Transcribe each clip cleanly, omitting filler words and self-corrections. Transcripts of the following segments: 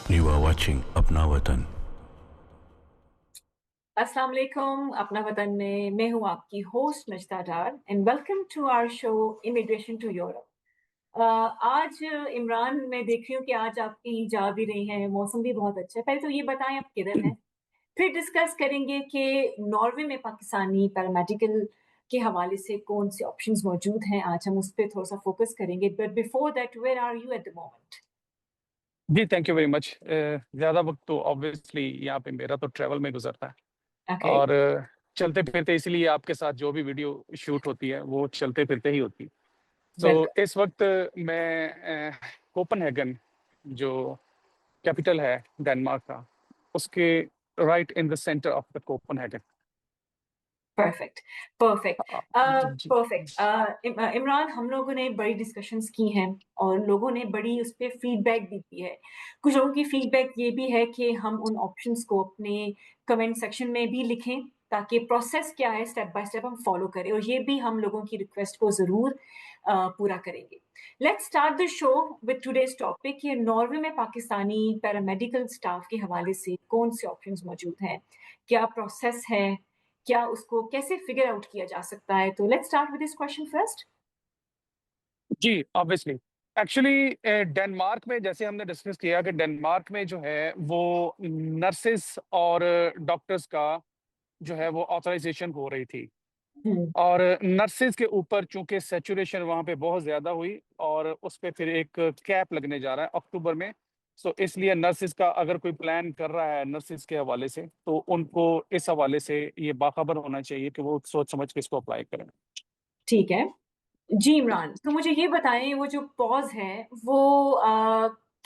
You are watching अपना वतन। अस्सलाम वालेकुम। अपना वतन में मैं हूँ आपकी host Najda Dar and welcome to our show immigration to Europe. आज इमरान, मैं देख रही हूँ कि आज आपकी जा भी रही हैं, मौसम भी बहुत अच्छा है। पहले तो ये बताएं आप किधर हैं, फिर डिस्कस करेंगे कि नॉर्वे में पाकिस्तानी पैरामेडिकल के हवाले से कौन से ऑप्शंस मौजूद हैं। आज हम उस पर थोड़ा सा फोकस करेंगे, but before that, where are you at the moment? जी, थैंक यू वेरी मच। ज़्यादा वक्त तो ऑब्वियसली यहाँ पे मेरा तो ट्रैवल में गुजरता है ओके। और चलते फिरते, इसलिए आपके साथ जो भी वीडियो शूट होती है वो चलते फिरते ही होती है। तो वेलकम। इस वक्त मैं कोपनहेगन, जो कैपिटल है डेनमार्क का, उसके right in the centre of the Copenhagen. Perfect. Perfect. जी परफेक्ट। इमरान, हम लोगों ने बड़ी डिस्कशंस की हैं और लोगों ने बड़ी उस पर फीडबैक भी दी है। कुछ लोगों की फीडबैक ये भी है कि हम उन ऑप्शंस को अपने कमेंट सेक्शन में भी लिखें, ताकि प्रोसेस क्या है स्टेप बाय स्टेप हम फॉलो करें, और ये भी हम लोगों की रिक्वेस्ट को जरूर पूरा करेंगे। Let's start the show with today's topic. ये नॉर्वे में पाकिस्तानी पैरामेडिकल स्टाफ के हवाले से कौन से ऑप्शंस मौजूद हैं, क्या प्रोसेस है, क्या उसको कैसे फिगर आउट किया जा सकता है। तो let's start with this question first. जी, ऑब्वियसली एक्चुअली डेनमार्क में, जैसे हमने डिस्कस किया कि डेनमार्क में जो है वो नर्सेस और डॉक्टर्स का जो है वो ऑथराइजेशन हो रही थी। हम्म। और नर्सेज के ऊपर चूंकि सैचुरेशन वहां पे बहुत ज्यादा हुई और उस पे फिर एक कैप लगने जा रहा है अक्टूबर में। सो इसलिए नर्सेज का अगर कोई प्लान कर रहा है नर्सेज के हवाले से, तो उनको इस हवाले से ये बाखबर होना चाहिए कि वो सोच समझ के इसको अप्लाई करें। ठीक है। जी इमरान, तो मुझे ये बताएं, वो जो पॉज है वो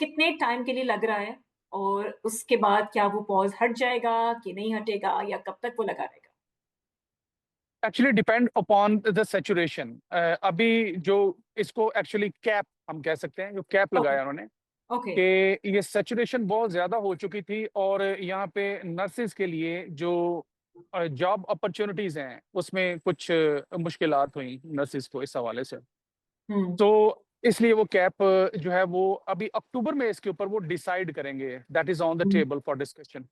कितने टाइम के लिए लग रहा है, और उसके बाद क्या वो पॉज हट जाएगा कि नहीं हटेगा, या कब तक वो लगा रहेगा? Actually depend upon the saturation. अभी जो इसको एक्चुअली कैप हम कह सकते हैं, जो कैप ओके। लगाया उन्होंने, ओके। कि ये सैचुरेशन बहुत ज्यादा हो चुकी थी और यहाँ पे नर्सेज के लिए जो जॉब अपॉर्चुनिटीज हैं उसमें कुछ मुश्किलात हुई नर्सेज को इस हवाले से। हम्म। तो इसलिए वो कैप जो है वो अभी अक्टूबर में इसके ऊपर वो डिसाइड करेंगे। That is on the hmm. Table for discussion.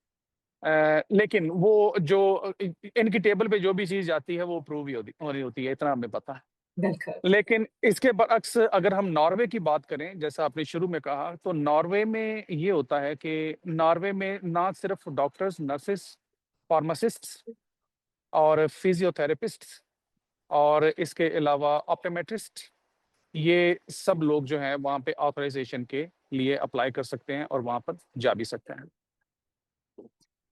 लेकिन वो जो इनकी टेबल पे जो भी चीज जाती है वो अप्रूव ही होनी होती है, इतना हमें पता है। बिल्कुल। लेकिन इसके बरअक्स अगर हम नॉर्वे की बात करें, जैसा आपने शुरू में कहा, तो नॉर्वे में ये होता है कि नॉर्वे में ना सिर्फ डॉक्टर्स, नर्सेस, फार्मासिस्ट्स और फिजियोथेरेपिस्ट्स और इसके अलावा ऑप्टोमेट्रिस्ट, ये सब लोग जो हैं वहाँ पे ऑथराइजेशन के लिए अप्लाई कर सकते हैं और वहाँ पर जा भी सकते हैं।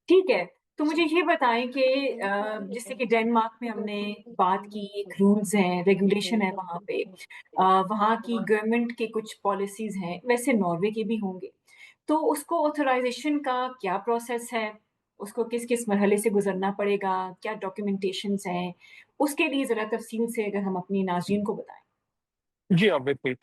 ठीक है। तो मुझे ये बताएं कि जैसे कि डेनमार्क में हमने बात की, एक रूल्स हैं, रेगुलेशन है वहाँ पे, वहाँ की गवर्नमेंट के कुछ पॉलिसीज हैं, वैसे नॉर्वे के भी होंगे। तो उसको ऑथराइजेशन का क्या प्रोसेस है, उसको किस किस मरहले से गुजरना पड़ेगा, क्या डॉक्यूमेंटेशंस हैं, उसके लिए जरा तफसील से अगर हम अपनी नाज़रीन को बताएं। जी ऑब्वियसली।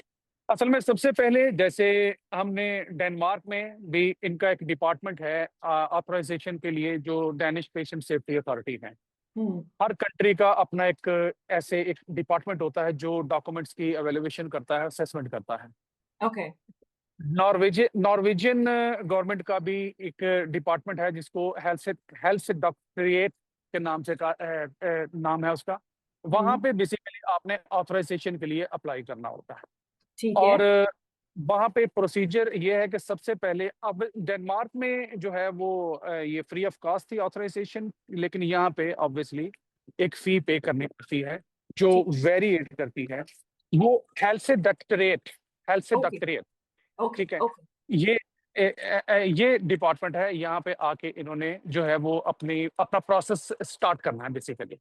असल में सबसे पहले, जैसे हमने डेनमार्क में भी इनका एक डिपार्टमेंट है ऑथराइजेशन के लिए, जो डैनिश पेशेंट सेफ्टी अथॉरिटी है। हम्म। हर कंट्री का अपना एक ऐसे एक डिपार्टमेंट होता है जो डॉक्यूमेंट्स की एवेल्युएशन करता है, असेसमेंट करता है। ओके। नॉर्वेजियन गवर्नमेंट का भी एक डिपार्टमेंट है जिसको हेल्थ डॉक्टरेट के नाम से नाम है उसका। वहां हम्म। पे बेसिकली आपने ऑथराइजेशन के लिए अप्लाई करना होता है। ठीक है। और वहाँ पे प्रोसीजर ये है कि सबसे पहले, अब डेनमार्क में जो है वो ये फ्री ऑफ कॉस्ट थी ऑथराइजेशन, लेकिन यहाँ पे ऑब्वियसली एक फी पे करनी पड़ती है जो ठीक। वेरीएट करती है। वो हेल्थ से ओके। Doctorate, okay. ठीक है। ओके। ये ये डिपार्टमेंट है, यहाँ पे आके इन्होंने जो है वो अपना प्रोसेस स्टार्ट करना है basically.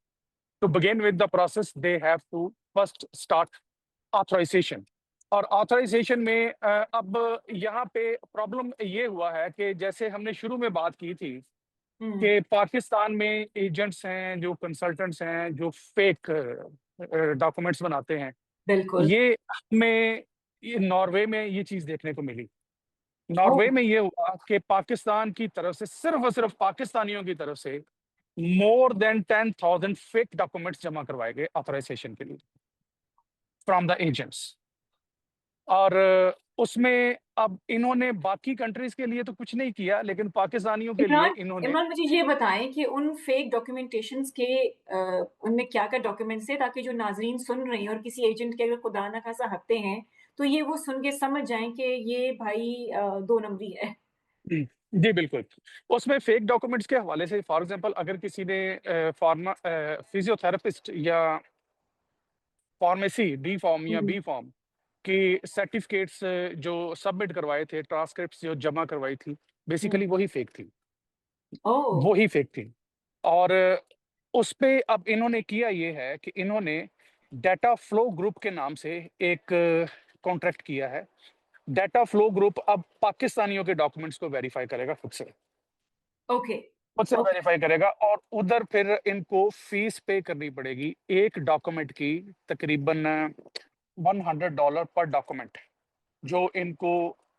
To begin with the process they have to first start authorisation. और ऑथराइजेशन में अब यहाँ पे प्रॉब्लम ये हुआ है कि जैसे हमने शुरू में बात की थी हम्म। कि पाकिस्तान में एजेंट्स हैं, जो कंसल्टेंट्स हैं, जो फेक डॉक्यूमेंट्स बनाते हैं, बिल्कुल। ये हमें ये नॉर्वे में ये चीज़ देखने को मिली। ओ। नॉर्वे में ये हुआ कि पाकिस्तान की तरफ से, सिर्फ और सिर्फ पाकिस्तानियों की तरफ से, मोर देन 10,000 फेक डॉक्यूमेंट्स जमा करवाए गए ऑथराइजेशन के लिए फ्रॉम द एजेंट्स। और उसमें अब इन्होंने बाकी कंट्रीज के लिए तो कुछ नहीं किया, लेकिन पाकिस्तानियों के लिए इमरान इन्होंने इमरान मुझे ये बताएं कि उन फेक डॉक्यूमेंटेशंस के उनमें क्या क्या डॉक्यूमेंट्स थे, ताकि जो नाजरीन सुन रहे हैं और किसी एजेंट के अगर खुदा ना खासा हत्ते हैं, तो ये वो सुन के समझ जाएं कि ये भाई दो नंबरी है। जी बिल्कुल। उसमें फेक डॉक्यूमेंट्स के हवाले से फॉर एग्जांपल अगर किसी ने फिजियोथेरेपिस्ट या फार्मेसी डी फॉर्म या हम्म। बी फॉर्म की सर्टिफिकेट्स जो सबमिट करवाए थे, ट्रांसक्रिप्ट्स जो जमा करवाई थी, हम्म। बेसिकली वही फेक थी। ओह। वही फेक थी। और उस पे अब इन्होंने किया ये है कि इन्होंने डाटा फ्लो ग्रुप के नाम से एक कॉन्ट्रैक्ट किया है। डाटा फ्लो ग्रुप अब पाकिस्तानियों के डॉक्यूमेंट्स को वेरीफाई करेगा ओके। खुद से ओके। वेरीफाई करेगा, और उधर फिर इनको फीस पे करनी पड़ेगी एक डॉक्यूमेंट की, तकरीबन $100 पर डॉक्यूमेंट, जो इनको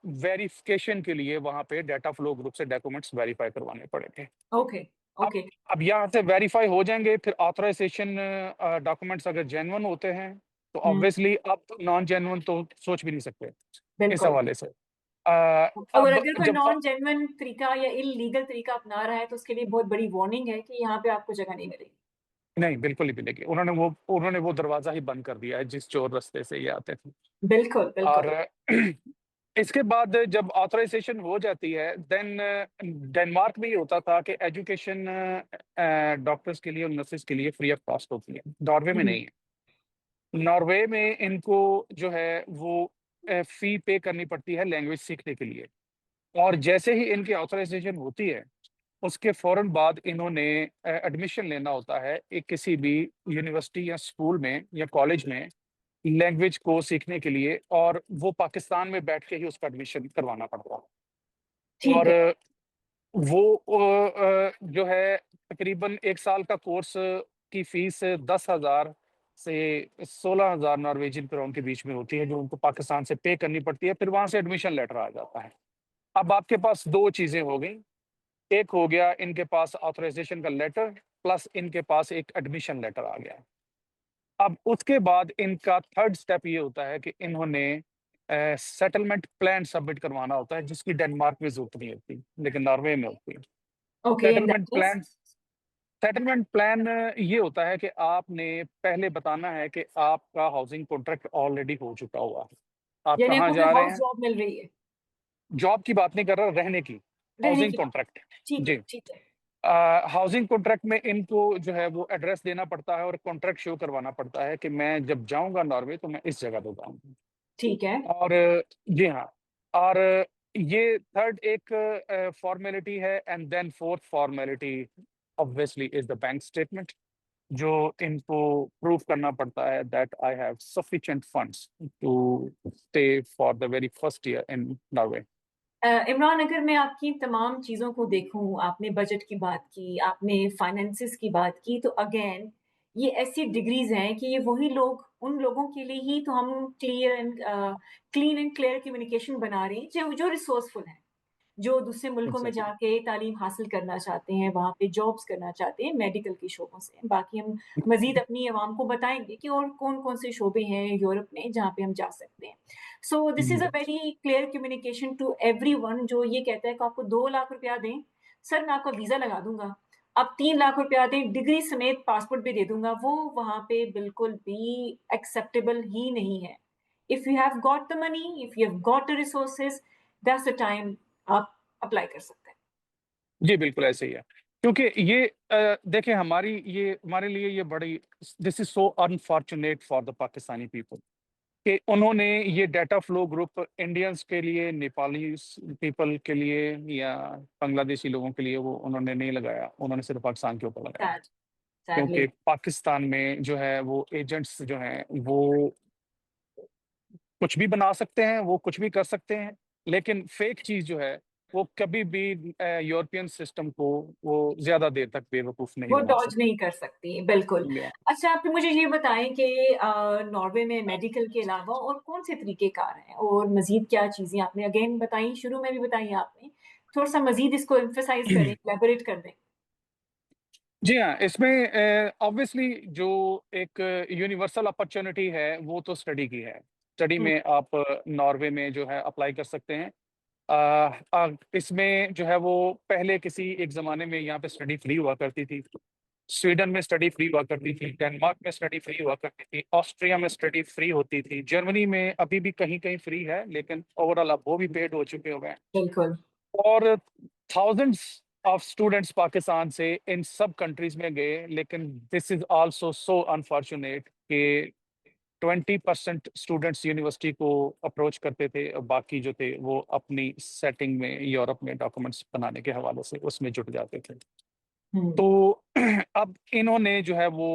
वेरिफिकेशन के लिए वहां पे डाटा फ्लो ग्रुप से डॉक्यूमेंट्स वेरीफाई करवाने पड़ेंगे। ओके। अब ओके। अब यहाँ से वेरीफाई हो जाएंगे, फिर ऑथराइजेशन डॉक्यूमेंट्स अगर जेन्युइन होते हैं तो हम्म। ऑब्वियसली अब नॉन जेन्युइन तो सोच भी नहीं सकते इस बिल्कुल। हवाले से। और अब अगर कोई जब नॉन जेन्युइन तरीका या इलीगल तरीका अपना रहा है, तो उसके लिए बहुत बड़ी वार्निंग है कि यहाँ पे आपको जगह नहीं मिलेगी। नहीं, बिल्कुल ही मिलेगी। उन्होंने वो दरवाजा ही बंद कर दिया है जिस चोर रास्ते से ये आते थे। बिल्कुल और बिल्कुल। इसके बाद जब ऑथराइजेशन हो जाती है, देन डेनमार्क में ये होता था कि एजुकेशन डॉक्टर्स के लिए और नर्सेज के लिए फ्री ऑफ कॉस्ट होती है। नॉर्वे में हम्म। नहीं है। नॉर्वे में इनको जो है वो फी पे करनी पड़ती है लैंग्वेज सीखने के लिए। और जैसे ही इनकी ऑथराइजेशन होती है, उसके फौरन बाद इन्होंने एडमिशन लेना होता है एक किसी भी यूनिवर्सिटी या स्कूल में या कॉलेज में लैंग्वेज को सीखने के लिए, और वो पाकिस्तान में बैठ के ही उसका एडमिशन करवाना पड़ता है। ठीक और है। जो है तकरीबन एक साल का कोर्स की फीस 10,000 से 16,000 नॉर्वेजियन क्राउन के बीच में होती है, जो उनको पाकिस्तान से पे करनी पड़ती है। फिर वहां से एडमिशन लेटर आ जाता है। अब आपके पास दो चीजें हो गई, एक हो गया इनके पास ऑथराइजेशन का लेटर, प्लस इनके पास एक एडमिशन लेटर आ गया। अब उसके बाद इनका थर्ड स्टेप ये होता है कि इन्होंने सेटलमेंट प्लान सबमिट करवाना होता है, जिसकी डेनमार्क में जरूरत नहीं होती लेकिन नॉर्वे में होती है। Okay. In that settlement case. Plan settlement plan ये होता है कि आपने पहले बताना है कि आपका हाउसिंग कॉन्ट्रैक्ट ऑलरेडी हो चुका हुआ है, आप यानी कहाँ आपको कोई जा रहे हाउस हैं। जॉब मिल रही है। जॉब की बात नहीं कर रहा, रहने की। रहने हाउसिंग की बात। कॉन्ट्रैक्ट। ठीक है जी। ठीक है। हाउसिंग कॉन्ट्रैक्ट में इनको जो है वो एड्रेस देना पड़ता है और कॉन्ट्रैक्ट शो करवाना पड़ता है कि मैं जब जाऊंगा नॉर्वे तो मैं इस जगह पे जाऊंगा। ठीक है। और जी हाँ। और ये थर्ड एक फॉर्मेलिटी है, and then fourth formality obviously is the bank statement, जो इनको प्रूव करना पड़ता है that I have sufficient funds to stay for the very first year in Norway. Imran, अगर मैं आपकी तमाम चीज़ों को देखूं, आपने बजट की बात की, आपने फाइनेंसिस की बात की, तो अगेन ये ऐसी डिग्रीज हैं कि ये वही लोग, उन लोगों के लिए ही तो हम क्लीन एंड क्लियर कम्युनिकेशन बना रहे हैं, जो जो रिसोर्सफुल हैं, जो दूसरे मुल्कों में एग्जैक्टली। जाके तालीम हासिल करना चाहते हैं, वहाँ पे जॉब्स करना चाहते हैं मेडिकल के शोबों से। बाकी हम मजीद अपनी आवाम को बताएंगे कि और कौन कौन से शोबे हैं यूरोप में जहाँ पे हम जा सकते हैं। So this is a very clear communication to everyone, जो ये कहता है कि आपको 2 लाख रुपया दें, सर मैं आपका वीजा लगा दूंगा। आप 3 लाख रुपया दें, डिग्री समेत पासपोर्ट भी दे दूंगा, वो वहां पे बिल्कुल भी एक्सेप्टेबल ही नहीं है। If you have got the money, if you have got the resources, that's the time आप अप्लाई कर सकते हैं। जी बिल्कुल ऐसे ही है। क्योंकि ये देखें, हमारे लिए ये बड़ी, this is so unfortunate for the Pakistani people कि उन्होंने ये डाटा फ्लो ग्रुप इंडियंस के लिए, नेपाली पीपल के लिए या बांग्लादेशी लोगों के लिए वो उन्होंने नहीं लगाया, उन्होंने सिर्फ पाकिस्तान के ऊपर लगाया। सैड। सैडली। क्योंकि पाकिस्तान में जो है वो एजेंट्स जो हैं वो कुछ भी बना सकते हैं, वो कुछ भी कर सकते हैं, लेकिन फेक चीज जो है वो कभी भी यूरोपियन सिस्टम को वो ज्यादा देर तक बेवकूफ नहीं वो बना डॉज सकते। नहीं कर सकती, बिल्कुल। या अच्छा, आप मुझे ये बताएं कि नॉर्वे में मेडिकल के अलावा और कौन से तरीके कार हैं, और मजीद क्या चीजें आपने अगेन बताई, शुरू में भी बताई आपने, थोड़ा सा मजीद इसको एम्फेसाइज करें, एलैबोरेट कर दें। जी हाँ, इसमें ऑब्वियसली जो एक यूनिवर्सल अपॉर्चुनिटी है वो तो स्टडी की है। स्टडी हम्म, में आप नॉर्वे में जो है अप्लाई कर सकते हैं। इसमें जो है वो पहले किसी एक ज़माने में यहाँ पे स्टडी फ्री हुआ करती थी। स्वीडन में स्टडी फ्री हुआ करती थी, डेनमार्क में स्टडी फ्री हुआ करती थी, ऑस्ट्रिया में स्टडी फ्री होती थी, जर्मनी में अभी भी कहीं कहीं फ्री है, लेकिन ओवरऑल अब वो भी पेड हो चुके हो गए हैं। बिल्कुल। और थाउजेंड्स ऑफ स्टूडेंट्स पाकिस्तान से इन सब कंट्रीज में गए, लेकिन this is also so unfortunate कि 20% स्टूडेंट्स यूनिवर्सिटी को अप्रोच करते थे और बाकी जो थे वो अपनी सेटिंग में यूरोप में डॉक्यूमेंट्स बनाने के हवाले से उसमें जुट जाते थे। हम्म, तो अब इन्होंने जो है वो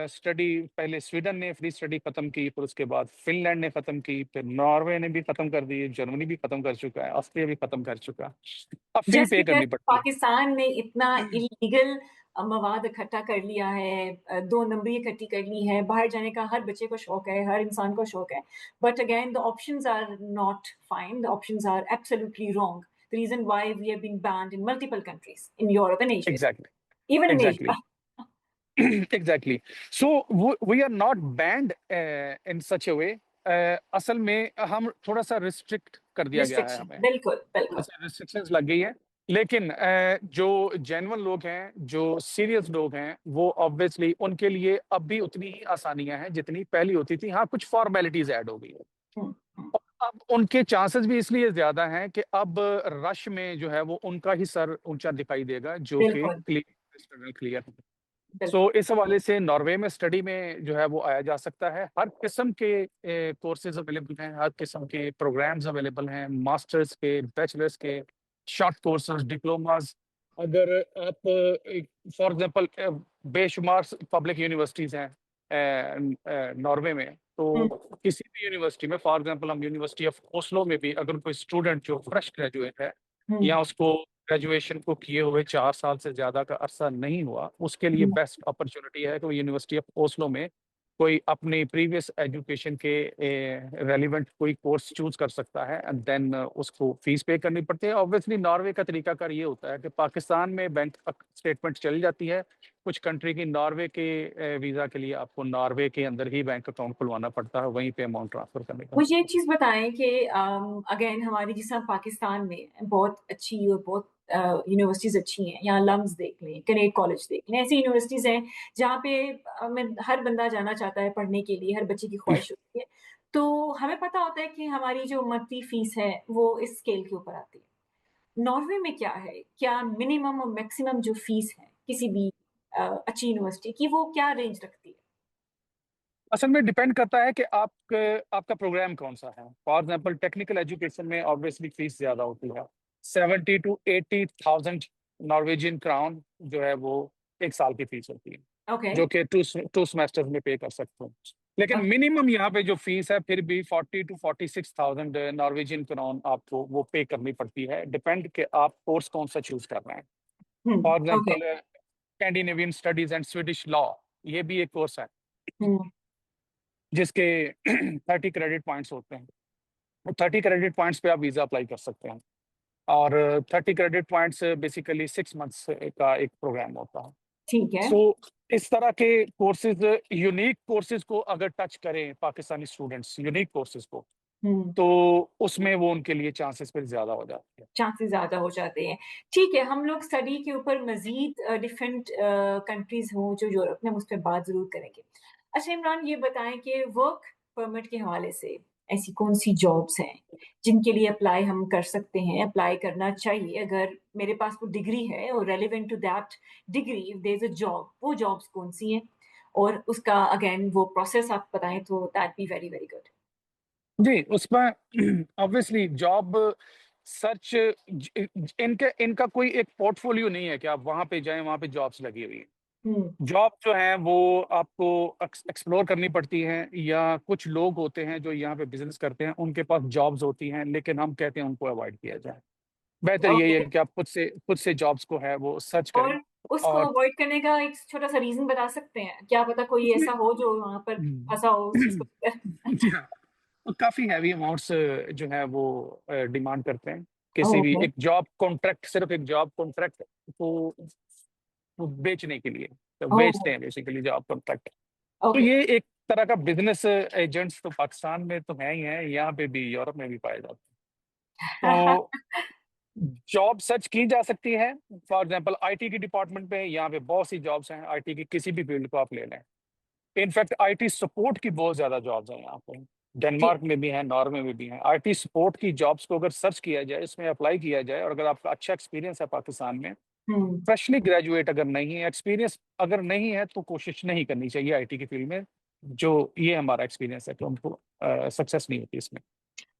स्टडी पहले स्वीडन ने फ्री स्टडी खत्म की, फिर उसके बाद फिनलैंड ने खत्म की, फिर नॉर्वे ने भी खत्म कर दी, जर्मनी भी खत्म कर चुका है, ऑस्ट्रिया भी खत्म कर चुका है। अब फी जस्ट पे बिकॉज करनी पड़ती है। पाकिस्तान ने इतना इलीगल मवाद इकट्ठा कर लिया है, 2 नंबरी इकट्ठी कर ली है, बाहर जाने का हर बच्चे को शौक है, हर इंसान को शौक है, but again the options are not fine, the options are absolutely wrong, the reason why we have been banned in multiple countries in Europe and Asia, exactly, even in exactly, Asia. Exactly. So we are not banned in such a way. असल में हम थोड़ा सा restrict कर दिया गया है, restriction, हमें बिल्कुल थोड़ा बिल्कुल। सा रिस्ट्रिक्शंस लग गई है। लेकिन जो जेन्युइन लोग हैं, जो सीरियस लोग हैं, वो ऑब्वियसली उनके लिए अब भी उतनी ही आसानियां हैं जितनी पहली होती थी। हाँ, कुछ फॉर्मेलिटीज ऐड हो गई है। हम्म, हम्म, और अब उनके चांसेस भी इसलिए ज्यादा हैं कि अब रश में जो है वो उनका ही सर ऊंचा दिखाई देगा, जो कि बिल्कुल क्लियर। बिल्कुल। सो इस हवाले से नॉर्वे में स्टडी में जो है वो आया जा सकता है। हर किस्म के कोर्सेज अवेलेबल हैं, हर किस्म के प्रोग्राम्स अवेलेबल हैं, मास्टर्स के, बैचलर्स के, शॉर्ट कोर्सेज, डिप्लोमास। अगर आप फॉर एग्जांपल बेशुमार पब्लिक यूनिवर्सिटीज़ हैं नॉर्वे में, तो हम्म, किसी भी यूनिवर्सिटी में, फॉर एग्जांपल हम यूनिवर्सिटी ऑफ ओस्लो में भी अगर कोई स्टूडेंट जो फ्रेश ग्रेजुएट है हम्म, या उसको ग्रेजुएशन को किए हुए 4 साल से ज्यादा का अरसा नहीं हुआ, उसके लिए हम्म, बेस्ट अपॉर्चुनिटी है कि वो यूनिवर्सिटी ऑफ ओस्लो में कोई अपनी प्रीवियस एजुकेशन के रेलिवेंट कोई कोर्स चूज कर सकता है, एंड देन उसको फीस पे करनी पड़ती है। ऑब्वियसली नॉर्वे का तरीकाकार ये होता है कि पाकिस्तान में बैंक स्टेटमेंट चली जाती है, कुछ कंट्री की नॉर्वे के वीजा के लिए आपको नॉर्वे के अंदर ही बैंक अकाउंट खुलवाना पड़ता है, वहीं पे अमाउंट ट्रांसफर करने का। मुझे एक चीज बताएं कि अगेन हमारी जिस तरह पाकिस्तान में बहुत अच्छी और बहुत यूनिवर्सिटीज अच्छी हैं, यहाँ लम्स देख लें, कनेट कॉलेज देख लें, ऐसी यूनिवर्सिटीज हैं जहाँ पे हर बंदा जाना चाहता है पढ़ने के लिए, हर बच्चे की ख्वाहिश होती है। तो हमें पता होता है कि हमारी जो मंथली फीस है वो इस स्केल के ऊपर आती है। नॉर्वे में क्या है, क्या मिनिमम और मैक्सिमम जो फीस है किसी भी अच्छी यूनिवर्सिटी की, वो क्या रेंज रखती है? असल में डिपेंड करता है कि आपका प्रोग्राम कौन सा है। फॉर एग्जांपल टेक्निकल एजुकेशन में ऑब्वियसली फीस ज्यादा होती है। 70 to 80 थाउजेंड नॉर्वेजियन क्राउन जो है वो 1 साल की फीस होती है, ओके। जो कि टू सेमेस्टर में पे कर सकते हैं। लेकिन मिनिमम यहाँ पे जो फीस है फिर भी 40 to 46 थाउजेंड नॉर्वेजियन क्राउन आपको वो पे करनी पड़ती है, डिपेंड कि आप कोर्स कौन सा चूज कर रहे हैं। For okay. Example Scandinavian studies and Swedish law, ये भी एक कोर्स है जिसके 30 क्रेडिट पॉइंट्स होते हैं। तो 30 क्रेडिट पॉइंट्स पे आप वीजा अप्लाई कर सकते हैं, और 30 क्रेडिट पॉइंट्स बेसिकली 6 मंथ्स का एक प्रोग्राम होता है। ठीक है। सो इस तरह के कोर्सेज, यूनिक कोर्सेज को अगर टच करें पाकिस्तानी स्टूडेंट्स, यूनिक कोर्सेज को, हम्म, तो उसमें वो उनके लिए चांसेस फिर ज्यादा हो जाते हैं। चांसेस ज्यादा हो जाते हैं। ठीक है, हम लोग स्टडी के ऊपर मजीद डिफरेंट कंट्रीज हों जो यूरोप में, हम उस पर बात जरूर करेंगे। अच्छा इमरान, ये बताएं कि वर्क परमिट के हवाले से ऐसी कौन सी जॉब्स हैं जिनके लिए अप्लाई हम कर सकते हैं, अप्लाई करना चाहिए? अगर मेरे पास वो डिग्री है और relevant to that degree if there is a job, वो जॉब्स कौन सी हैं, और उसका अगेन वो प्रोसेस आप बताएं तो that be very very good. जी, उसमें ऑब्वियसली जॉब सर्च, इनके इनका कोई एक पोर्टफोलियो नहीं है कि आप वहां पे जाएं, वहां पे जॉब्स लगी हुई हैं। हम्म, जॉब जो है वो आपको एक्सप्लोर करनी पड़ती है, या कुछ लोग होते हैं जो यहाँ पे बिजनेस करते हैं, उनके पास जॉब्स होती हैं, लेकिन हम कहते हैं उनको अवॉइड किया जाए। बेहतर यही ओके। है कि आप खुद से जॉब्स को है वो सर्च करें। और उसको और अवॉइड करने का एक छोटा सा रीजन बता सकते हैं? क्या पता कोई उसमें ऐसा हो जो वहां पर फंसा हो उस चीज को लेकर। जी हाँ, तो काफी हैवी अमाउंट्स जो है वो डिमांड करते हैं। किसी भी ओके। एक जॉब कॉन्ट्रैक्ट, सिर्फ एक जॉब कॉन्ट्रैक्ट को वो बेचने के लिए, तो बेचते ओके। हैं बेसिकली जॉब कॉन्ट्रैक्ट। तो ओके। ये एक तरह का बिजनेस एजेंट्स तो पाकिस्तान में तो है ही हैं, यहाँ पे भी, यूरोप में भी पाए जाते हैं। तो जॉब सर्च की जा सकती है। फॉर एग्जांपल आईटी की डिपार्टमेंट में यहाँ पे बहुत सी जॉब्स हैं, आईटी की किसी भी फील्ड को आप ले लें। इनफैक्ट आईटी सपोर्ट की बहुत ज्यादा जॉब्स हैं यहाँ पे। जी। डेनमार्क में भी हैं, नॉर्वे में भी हैं। आईटी सपोर्ट की जॉब्स को अगर सर्च किया जाए, इसमें अप्लाई किया जाए, और अगर आपका अच्छा एक्सपीरियंस है पाकिस्तान में, हम्म। फ्रेशली ग्रेजुएट अगर नहीं है, एक्सपीरियंस अगर नहीं है, तो कोशिश नहीं करनी चाहिए आईटी की फील्ड में। जो ये हमारा एक्सपीरियंस है, तो हमको सक्सेस नहीं होती इसमें।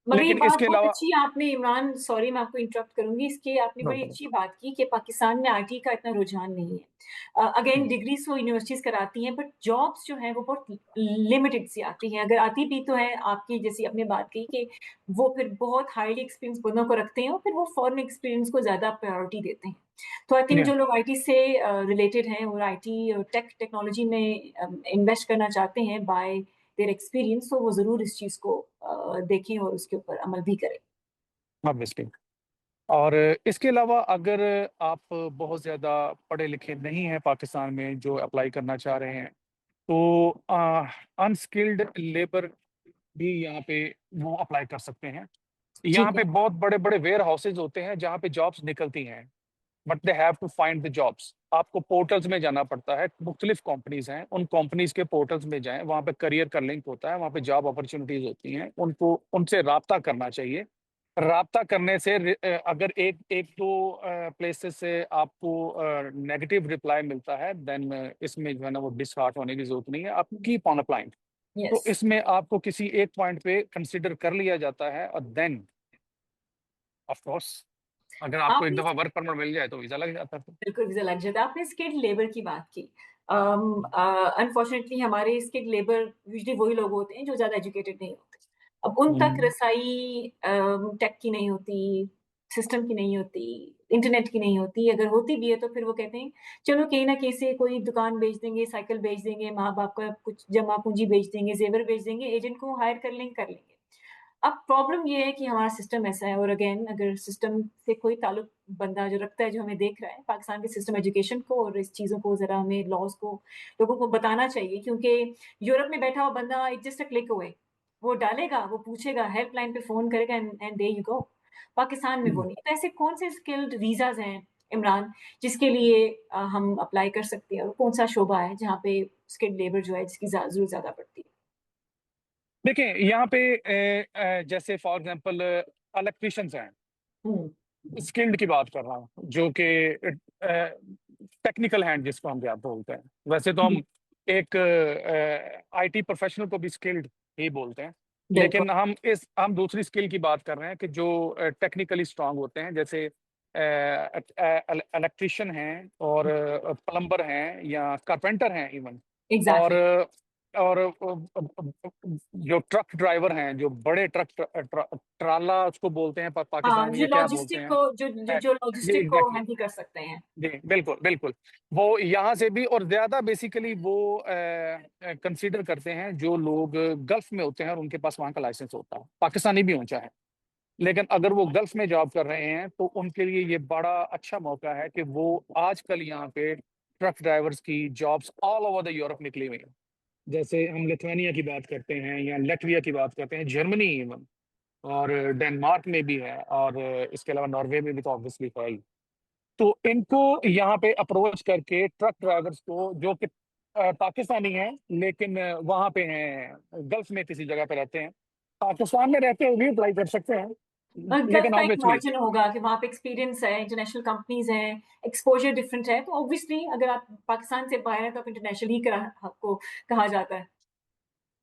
मगर ये लेकिन बात इसके बहुत अलावा अच्छी आपने इमरान, सॉरी मैं आपको इंटरप्ट करूंगी, इसकी आपने बड़ी अच्छी बात की कि पाकिस्तान में आईटी का इतना रुझान नहीं है। अगेन डिग्रीज वो यूनिवर्सिटीज कराती हैं, बट जॉब्स जो हैं वो बहुत लिमिटेड सी आती हैं। अगर आती भी तो है, आपकी जैसी आपने बात की कि वो फिर बहुत हाईली एक्सपीरियंस बंदों को रखते हैं और फिर वो फॉरेन एक्सपीरियंस को ज्यादा प्रायोरिटी देते हैं। तो आई थिंक Yeah, जो लोग आईटी से रिलेटेड हैं और आईटी और टेक्नोलॉजी में इन्वेस्ट करना चाहते हैं बाय देयर एक्सपीरियंस, तो वो जरूर इस चीज को देखें और उसके ऊपर अमल भी करें। ऑब्वियसली। और इसके अलावा अगर आप बहुत ज़्यादा पढ़े लिखे नहीं हैं पाकिस्तान में, जो अप्लाई करना चाह रहे हैं, तो अनस्किल्ड लेबर भी यहाँ पे वो अप्लाई कर सकते हैं। यहाँ ठीक है। पे बहुत बड़े बड़े वेयर हाउसेज होते हैं जहाँ पे जॉब्स निकलती हैं, but they have to find the jobs. आपको पोर्टल्स में जाना पड़ता है, मुख्तलिफ कंपनीज हैं, उन कंपनीज के पोर्टल्स में जाएं, वहाँ पे करियर का लिंक होता है, वहाँ पे जॉब अपॉर्चुनिटीज होती हैं, उनको उनसे राब्ता करना चाहिए। राब्ता करने से अगर एक एक दो प्लेसेस से आपको नेगेटिव रिप्लाई मिलता है, देन इसमें जो है ना वो डिसहार्ट होने की जरूरत नहीं है, आप कीप ऑन अप्लाइंग। तो यस। इसमें आपको किसी एक पॉइंट पे कंसिडर कर लिया जाता है, और देन ऑफ कोर्स अगर आपको एक आपने दफा वर्क परमिट मिल जाए तो वीजा लग जाता है। बिल्कुल वीजा लग जाता है। आपने स्किल्ड लेबर की बात की। अनफॉर्चुनेटली हमारे स्किल्ड लेबर यूजली वही लोग होते हैं जो ज्यादा एजुकेटेड नहीं होते। अब उन तक हम्म। रसाई टेक की नहीं होती, सिस्टम की नहीं होती, इंटरनेट की नहीं होती। अगर होती भी है तो फिर वो कहते हैं चलो कहीं ना कहीं से कोई दुकान बेच देंगे, साइकिल बेच देंगे, माँ बाप का कुछ जमा पूंजी बेच देंगे, जेवर बेच देंगे, एजेंट को हायर कर लेंगे। अब प्रॉब्लम ये है कि हमारा सिस्टम ऐसा है, और अगेन अगर सिस्टम से कोई ताल्लुक बंदा जो रखता है, जो हमें देख रहा है पाकिस्तान के सिस्टम एजुकेशन को और इस चीज़ों को, ज़रा हमें लॉज को लोगों को बताना चाहिए। क्योंकि यूरोप में बैठा हुआ बंदा it just a click away, वो डालेगा, वो पूछेगा, हेल्पलाइन पे फोन करेगा, and there you go. Pakistan में वो नहीं। तो ऐसे कौन से स्किल्ड वीजाज हैं इमरान जिसके लिए हम अप्लाई कर सकते हैं, और कौन सा शोबा है जहाँ पे स्किल्ड लेबर जो है जिसकी जरूरत ज्यादा पड़ती है? देखिए यहाँ पे जैसे फॉर एग्जांपल इलेक्ट्रिशियंस हैं, हम्म। स्किल्ड की बात कर रहा हूँ, जो कि टेक्निकल हैंड जिसको हम क्या बोलते हैं। वैसे तो हम एक आईटी प्रोफेशनल को भी स्किल्ड ही बोलते हैं, बिल्कुल। लेकिन हम दूसरी स्किल की बात कर रहे हैं कि जो टेक्निकली स्ट्रांग होते हैं, जैसे इलेक्ट्रिशियन हैं, और प्लम्बर हैं, या कारपेंटर हैं इवन। और एग्जैक्टली। और जो ट्रक ड्राइवर हैं, जो बड़े ट्राला उसको बोलते हैं हाँ, पाकिस्तान में, जो या क्या बोलते लॉजिस्टिक हैं। को जो जी लॉजिस्टिक को एग्जैक्टली। हैंडल कर सकते हैं। जी बिल्कुल बिल्कुल। वो यहाँ से भी, और ज्यादा बेसिकली वो कंसीडर करते हैं जो लोग गल्फ में होते हैं और उनके पास वहाँ का लाइसेंस होता है, पाकिस्तानी भी हो चाहे। लेकिन अगर वो गल्फ में जॉब कर रहे हैं, तो उनके लिए ये बड़ा अच्छा मौका है कि वो आजकल यहाँ पे ट्रक ड्राइवर्स की jobs all over the Europe निकली हुई हैं। जैसे हम लिथुआनिया की बात करते हैं, या लैटविया की बात करते हैं, जर्मनी इवन, और डेनमार्क में भी है, और इसके अलावा नॉर्वे में भी तो ऑब्वियसली है ही। तो इनको यहाँ पे अप्रोच करके ट्रक ड्राइवर्स को, जो कि पाकिस्तानी हैं लेकिन वहाँ पे हैं, गल्फ में किसी जगह पे रहते हैं, पाकिस्तान में रहते हुए भी अप्लाई कर सकते हैं, गल्फ लेकिन का एक ऑब्वियसली मार्जिन होगा कि वहाँ पे एक्सपीरियंस है, इंटरनेशनल कंपनीज हैं, एक्सपोजर डिफरेंट है, तो ऑब्वियसली अगर आप पाकिस्तान से बाहर हैं तो आप इंटरनेशनल ही आपको कहा जाता है।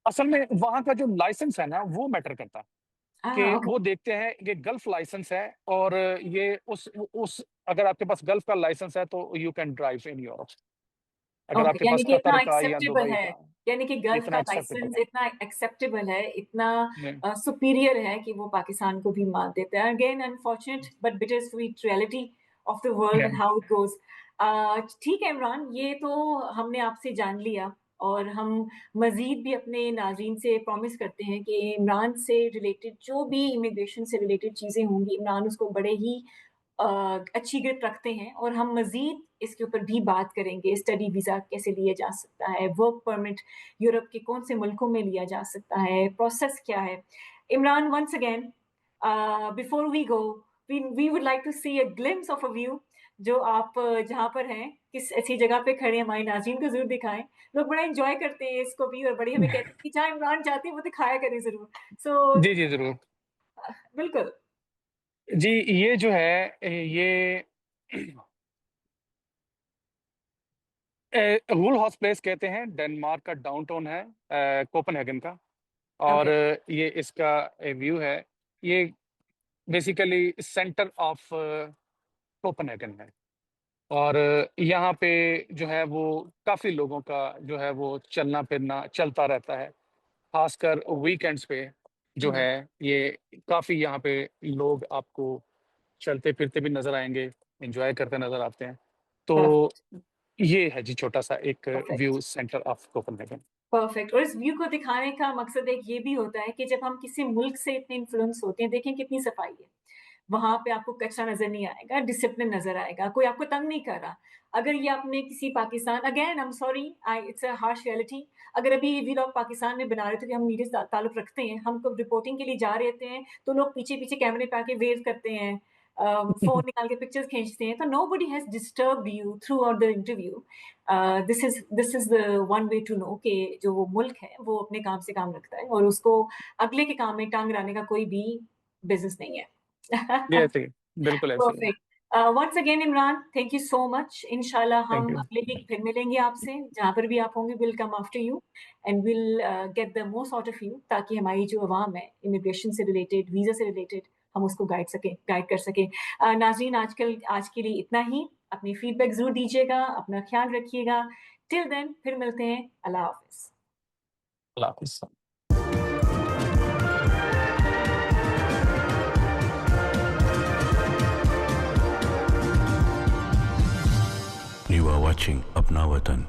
असल में वहाँ का जो लाइसेंस है ना, वो मैटर करता है। कि ओके। वो देखते हैं कि गल्फ लाइसेंस है, और ये उस अगर आपके पास गल्फ का लाइसेंस है, तो you can drive in Europe. अगर ओके, आपके यानी पास कि कतर इतना का या एक्सेप्टेबल दुबई है, का, यानी कि गल्फ इतना का एक्सेप्टेबल लाइसेंस है। इतना एक्सेप्टेबल है, इतना नहीं, सुपीरियर है कि वो पाकिस्तान को भी मात देता है। Again unfortunate but bitter sweet reality of the world and नहीं। How it goes. ठीक है इमरान, ये तो हमने आपसे जान लिया, और हम मजीद भी अपने नाजरीन से प्रॉमिस करते हैं कि इमरान से रिलेटेड जो भी इमिग्रेशन से रिलेटेड चीज़ें होंगी, इमरान उसको बड़े ही अच्छी ग्रिप रखते हैं और हम मज़ीद इसके ऊपर भी बात करेंगे। स्टडी वीज़ा कैसे लिया जा सकता है, वर्क परमिट यूरोप के कौन से मुल्कों में लिया जा सकता है, प्रोसेस क्या है। Imran, once again before we go, we would like to see a glimpse of a view, जो आप जहाँ पर हैं, किस ऐसी जगह पे खड़े हैं, हमारे नाज़रीन को ज़रूर दिखाएँ। लोग बड़ा एन्जॉय करते हैं इसको भी और बड़ी हमें कहते हैं कि जहाँ इमरान जाते हैं वो दिखाया करें ज़रूर। सो जी, जी, ज़रूर। बिल्कुल। जी, ये जो है ये वुल हाउस प्लेस कहते हैं, डेनमार्क का डाउनटाउन है कोपेनहेगन का। और ओके। ये इसका व्यू है। ये बेसिकली सेंटर ऑफ कोपेनहेगन है। और यहाँ पे जो है वो काफ़ी लोगों का जो है वो चलना-फिरना चलता रहता है। ख़ासकर वीकेंड्स पे जो हुँ, है ये काफ़ी यहाँ पे लोग आपको चलते-फिरते भी नज़र आएँगे, एन्जॉय करते नज़र आते हैं। तो परफेक्ट, ये है जी छोटा-सा एक view perfect. Centre of Copenhagen. Perfect. और इस व्यू को दिखाने का मकसद एक ये भी होता है कि जब हम किसी मुल्क से इतने इन्फ्लुएंस होते हैं, देखें कितनी सफाई है। वहाँ पे आपको कचरा नज़र नहीं आएगा, डिसिप्लिन नज़र आएगा, कोई आपको तंग नहीं कर रहा। अगर ये आपने किसी Pakistan, again I am sorry, I it's a harsh reality, अगर अभी वी लोग पाकिस्तान में बना रहे थे कि हम मीडिया से ताल्लुक रखते हैं, हम कब रिपोर्टिंग के लिए जा रहे होते हैं, तो लोग पीछे-पीछे कैमरे पे आके वेव करते हैं, फ़ोन निकाल के पिक्चर्स खींचते हैं, तो nobody has disturbed you throughout the interview. This is the one way to know कि जो वो मुल्क है, वो अपने काम से काम रखता है और उसको अगले के काम में टांग अड़ाने का कोई भी बिज़नेस नहीं है। ये ऐसे ही, बिल्कुल ऐसे ही है। Perfect. Once again Imran, thank you so much. इंशाल्लाह थैंक हम यू। अगले वीक फिर मिलेंगे आपसे। जहाँ पर भी आप होंगे, will come after you and will get the most out of you, ताकि हमारी जो अवाम है, इमिग्रेशन से रिलेटेड, वीज़ा से रिलेटेड, हम उसको गाइड कर सकें। नाज़रीन, आज के लिए इतना ही। अपनी फीडबैक ज़रूर दीजिएगा, अपना ख्याल रखिएगा। टिल देन फिर मिलते हैं। अल्लाह हाफ़िज़। अल्लाह हाफ़िज़। You are watching Apna Watan.